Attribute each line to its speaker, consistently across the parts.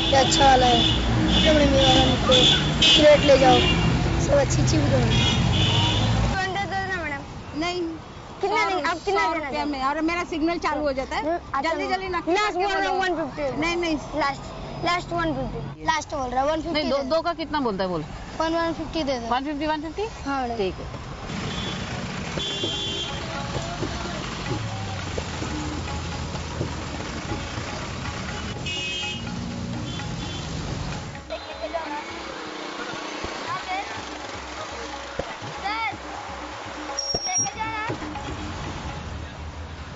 Speaker 1: ये अच्छा वाला है, तो मैडम ये वाला मुझको प्लेट ले जाओ, सब अच्छी अच्छी भी दो मैडम।
Speaker 2: नहीं
Speaker 1: कितना नहीं, आप कितना देना
Speaker 2: रुपया में, और मेरा सिग्नल चालू हो जाता है। जल्दी जल्दी ना,
Speaker 1: लास्ट बोल रहा हूँ 150।
Speaker 2: नहीं
Speaker 1: लास्ट 150, लास्ट बोल रहा है 150।
Speaker 3: नहीं, दो का कितना बोलता है बोल।
Speaker 1: 150 दे दो।
Speaker 3: 150।
Speaker 1: हाँ मैडम।
Speaker 3: ठीक है।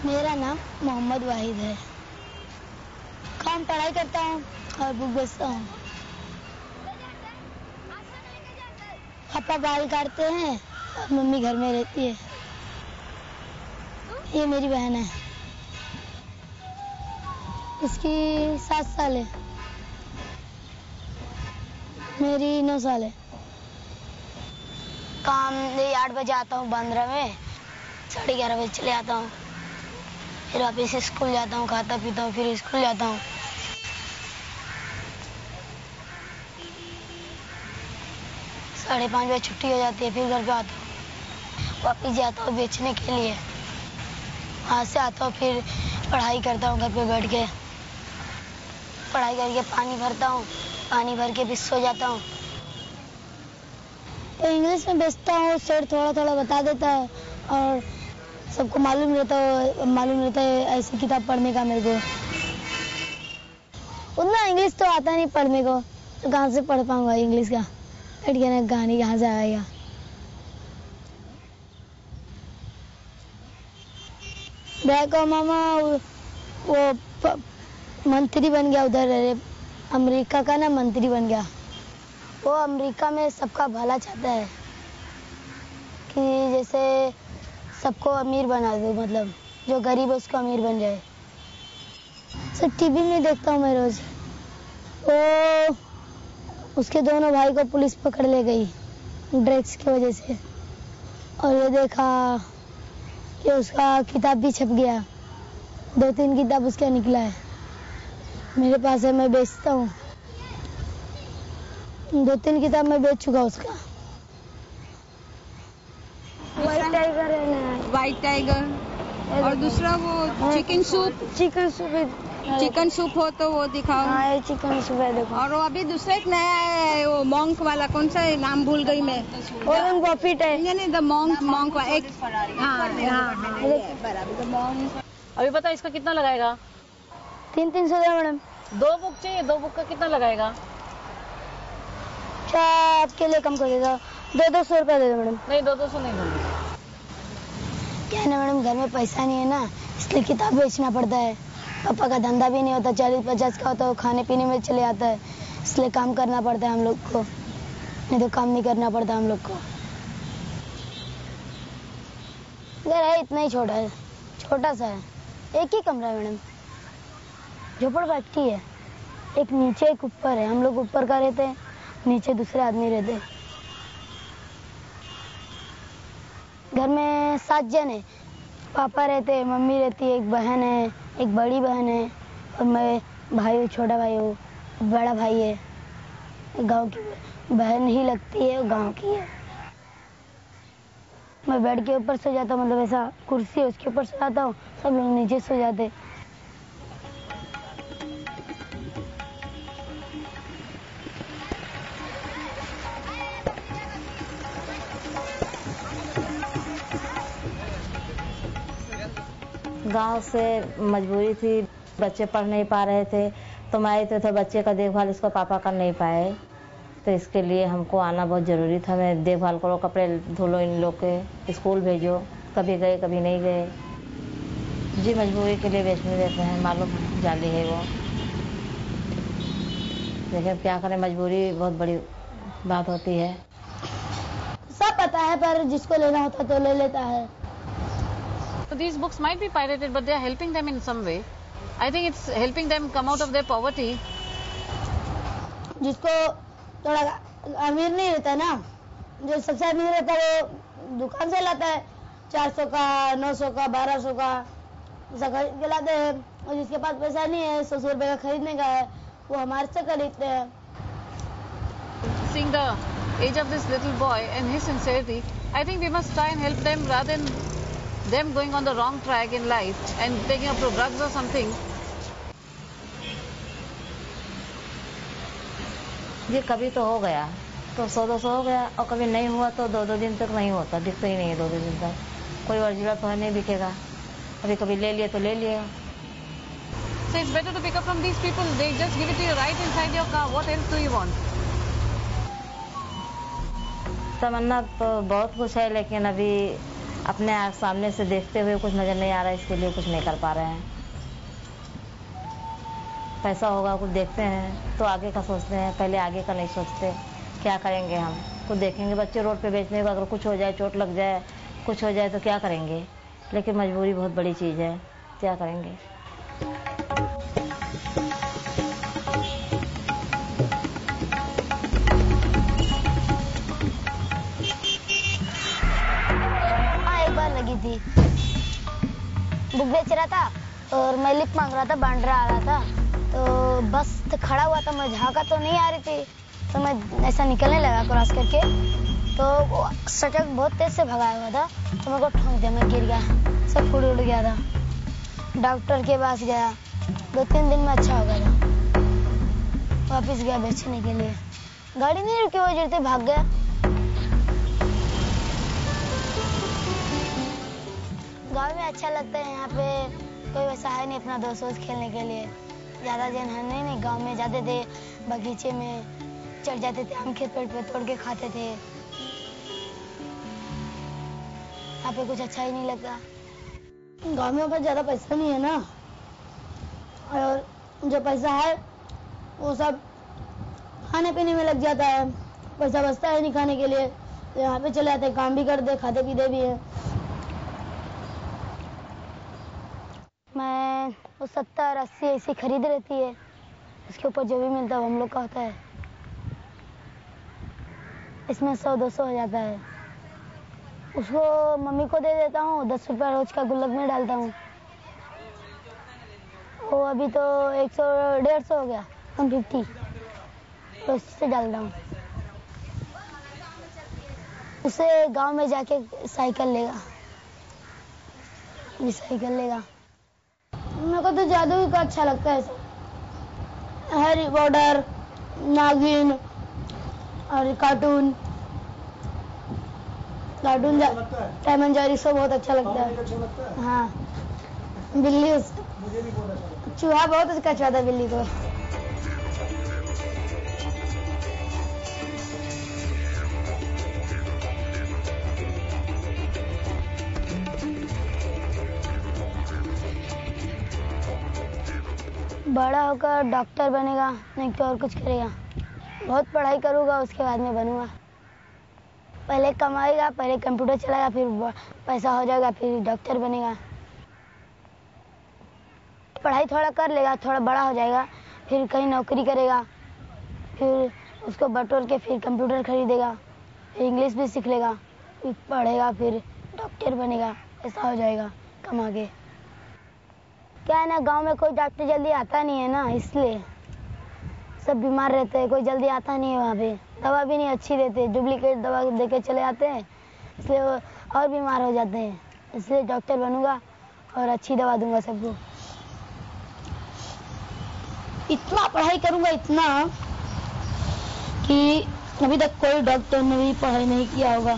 Speaker 1: मेरा नाम मोहम्मद वाहिद है। काम पढ़ाई करता हूँ और बुक बेचता हूँ। पापा बाल काटते हैं और मम्मी घर में रहती है। ये मेरी बहन है, इसकी 7 साल है, मेरी 9 साल है। काम 8 बजे आता हूँ बांद्रा में, 11:30 बजे चले आता हूँ, फिर वापस स्कूल जाता हूँ, खाता पीता हूँ, फिर स्कूल जाता हूँ। 5:30 बजे छुट्टी हो जाती है, फिर घर पे आता हूँ, वापस जाता हूँ बेचने के लिए। वहाँ से आता हूँ, फिर पढ़ाई करता हूँ घर पे बैठ के। पढ़ाई करके पानी भरता हूँ, पानी भर के फिर सो जाता हूँ। तो इंग्लिश में बेचता हूँ, सर थोड़ा थोड़ा बता देता है और सबको मालूम रहता है ऐसी किताब पढ़ने का। मेरे को उतना इंग्लिश तो आता नहीं पढ़ने को, तो कहाँ से पढ़ पाऊंगा इंग्लिश का, बैठ के ना कहानी कहाँ से आएगा। भैया का मामा वो मंत्री बन गया, उधर अमेरिका का ना मंत्री बन गया। वो अमेरिका में सबका भला चाहता है कि जैसे सबको अमीर बना दो, मतलब जो गरीब है उसको अमीर बन जाए। सब टीवी में देखता हूँ मैं रोज। वो उसके दोनों भाई को पुलिस पकड़ ले गई ड्रग्स की वजह से, और ये देखा कि उसका किताब भी छप गया, 2-3 किताब उसका निकला है। मेरे पास है, मैं बेचता हूँ। 2-3 किताब मैं बेच चुका उसका।
Speaker 2: व्हाइट टाइगर और दूसरा वो चिकन सूप हो तो वो दिखाओ।
Speaker 1: हाँ, ये चिकन सूप है, देखो।
Speaker 2: और वो अभी दूसरा एक नया है, वो मॉन्क वाला, कौन सा है, नाम भूल गई मैं।
Speaker 1: वॉरेन बफेट है।
Speaker 2: नहीं, द मॉन्क वाला एक। बराबर, द मॉन्क।
Speaker 3: अभी बता इसका कितना लगाएगा?
Speaker 1: 300 दे मैडम।
Speaker 3: 2 बुक चाहिए, 2 बुक का कितना लगाएगा?
Speaker 1: क्या आपके लिए कम कर देगा? 200 रुपया दे दो मैडम।
Speaker 3: नहीं, 200 नहीं दूंगी।
Speaker 1: क्या है ना मैडम, घर में पैसा नहीं है ना, इसलिए किताब बेचना पड़ता है। पापा का धंधा भी नहीं होता, 40-50 का होता है, वो खाने पीने में चले आता है, इसलिए काम करना पड़ता है हम लोग को, नहीं तो काम नहीं करना पड़ता हम लोग को। घर है इतना ही छोटा सा है, एक ही कमरा है मैडम, झोपड़पट्टी है, एक नीचे एक ऊपर है। हम लोग ऊपर का रहते हैं, नीचे दूसरे आदमी रहते हैं। घर में 7 जन है, पापा रहते हैं, मम्मी रहती है, एक बहन है, एक बड़ी बहन है, और मैं भाई हूँ, छोटा भाई हूँ, बड़ा भाई है। गांव की बहन ही लगती है, गांव की है। मैं बेड के ऊपर सो जाता हूँ, मतलब ऐसा कुर्सी है उसके ऊपर सो जाता हूँ, सब लोग नीचे सो जाते।
Speaker 4: गांव से मजबूरी थी, बच्चे पढ़ नहीं पा रहे थे, तो मैं तो बच्चे का देखभाल इसका पापा कर नहीं पाए, तो इसके लिए हमको आना बहुत ज़रूरी था। मैं देखभाल करो, कपड़े धो लो, इन लोग के स्कूल भेजो, कभी गए कभी नहीं गए। जी मजबूरी के लिए बेचने देते हैं, मालूम जाली है वो, लेकिन क्या करें, मजबूरी बहुत बड़ी बात होती है।
Speaker 1: सब पता है, पर जिसको लेना होता तो ले लेता है।
Speaker 3: So these books might be pirated, but they are helping them in some way. I think it's helping them come out of their poverty.
Speaker 1: जिसको थोड़ा अमीर नहीं रहता ना, जो सबसे अमीर रहता है वो दुकान से लाता है, 400 का, 900 का, 1200 का ऐसा खरीद के लाते हैं। और जिसके पास पैसा नहीं है, 100 रुपए का खरीदने का है, वो हमारे से खरीदते हैं।
Speaker 3: Seeing the age of this little boy and his sincerity, I think we must try and help them rather than them going on the wrong track in life and taking up to drugs or something.
Speaker 4: ये कभी तो हो गया तो 100-200 हो गया, और कभी नहीं हुआ तो 2-2 दिन तक नहीं होता, दिखता ही नहीं है 2-2 दिन तक। कोई ओरिजिनल तो नहीं दिखेगा, कभी ले लिए तो ले लिएगा।
Speaker 3: So it's better to pick up from these people. They just give it to you right inside your car. What else do you want?
Speaker 4: तमन्ना तो बहुत कुछ है, लेकिन अभी अपने सामने से देखते हुए कुछ नजर नहीं आ रहा है, इसके लिए कुछ नहीं कर पा रहे हैं। पैसा होगा कुछ देखते हैं तो आगे का सोचते हैं, पहले आगे का नहीं सोचते। क्या करेंगे हम, कुछ देखेंगे बच्चे रोड पे बेचने को, अगर कुछ हो जाए, चोट लग जाए, कुछ हो जाए तो क्या करेंगे। लेकिन मजबूरी बहुत बड़ी चीज़ है, क्या करेंगे।
Speaker 1: हाँ, एक बार लगी थी, बुक बेच रहा था और मैं लिप मांग रहा था, बांड्रा आ रहा था, तो बस तो खड़ा हुआ था, मैं झाँका तो नहीं आ रही थी, तो मैं ऐसा निकलने लगा क्रॉस करके, तो वो सड़क बहुत तेज से भगाया हुआ था, तो मेरे को ठोक दिया, मैं गिर गया, सब फूट उड़ गया था। डॉक्टर के पास गया, 2-3 दिन में अच्छा हो गया था। वापिस गया बेचने के लिए, गाड़ी नहीं रुकी, वो गिरते भाग गया। गाँव में अच्छा लगता है, यहाँ पे कोई वैसा है नहीं अपना दोस्त वोस्त खेलने के लिए, ज्यादा जन है नहीं। गांव में जाते थे, बगीचे में चढ़ जाते थे, आम के पेड़ पे तोड़ के खाते थे। यहाँ पे कुछ अच्छा ही नहीं लगता। गांव में पर ज्यादा पैसा नहीं है ना, और जो पैसा है वो सब खाने पीने में लग जाता है, पैसा बचता है नहीं खाने के लिए, तो यहाँ पे चले आते, काम भी करते, खाते पीते भी है। मैं वो 70-80 ऐसी खरीद रहती है, उसके ऊपर जो भी मिलता है वो हम लोग का होता है। इसमें 100-200 हो जाता है, उसको मम्मी को दे देता हूँ, 10 रुपया रोज का गुल्लक में डालता हूँ। वो अभी तो 100-150 हो गया, 150, तो उससे डालता हूँ। उसे गांव में जाके साइकिल लेगा, साइकिल लेगा। मेरे को तो जादू का अच्छा लगता है, हैरी पॉटर, नागिन और कार्टून टॉम एंड जेरी सब बहुत अच्छा लगता है। हाँ, बिल्ली, चूहा बहुत अच्छा लगता है बिल्ली को। बड़ा होकर डॉक्टर बनेगा, नहीं तो और कुछ करेगा। बहुत पढ़ाई करूँगा, उसके बाद में बनूंगा। पहले कमाएगा, पहले कंप्यूटर चलाएगा, फिर पैसा हो जाएगा, फिर डॉक्टर बनेगा। पढ़ाई थोड़ा कर लेगा, थोड़ा बड़ा हो जाएगा, फिर कहीं नौकरी करेगा, फिर उसको बटोर के फिर कंप्यूटर खरीदेगा, फिर इंग्लिश भी सीख लेगा, फिर पढ़ेगा, फिर डॉक्टर बनेगा। ऐसा हो जाएगा कमा के। क्या है ना, गांव में कोई डॉक्टर जल्दी आता नहीं है ना, इसलिए सब बीमार रहते हैं, कोई जल्दी आता नहीं है। वहाँ पे दवा भी नहीं अच्छी देते, डुप्लीकेट दवा देके चले आते हैं, इसलिए वो और बीमार हो जाते हैं। इसलिए डॉक्टर बनूंगा और अच्छी दवा दूंगा सबको। इतना पढ़ाई करूंगा, इतना कि अभी तक कोई डॉक्टर ने भी पढ़ाई नहीं किया होगा।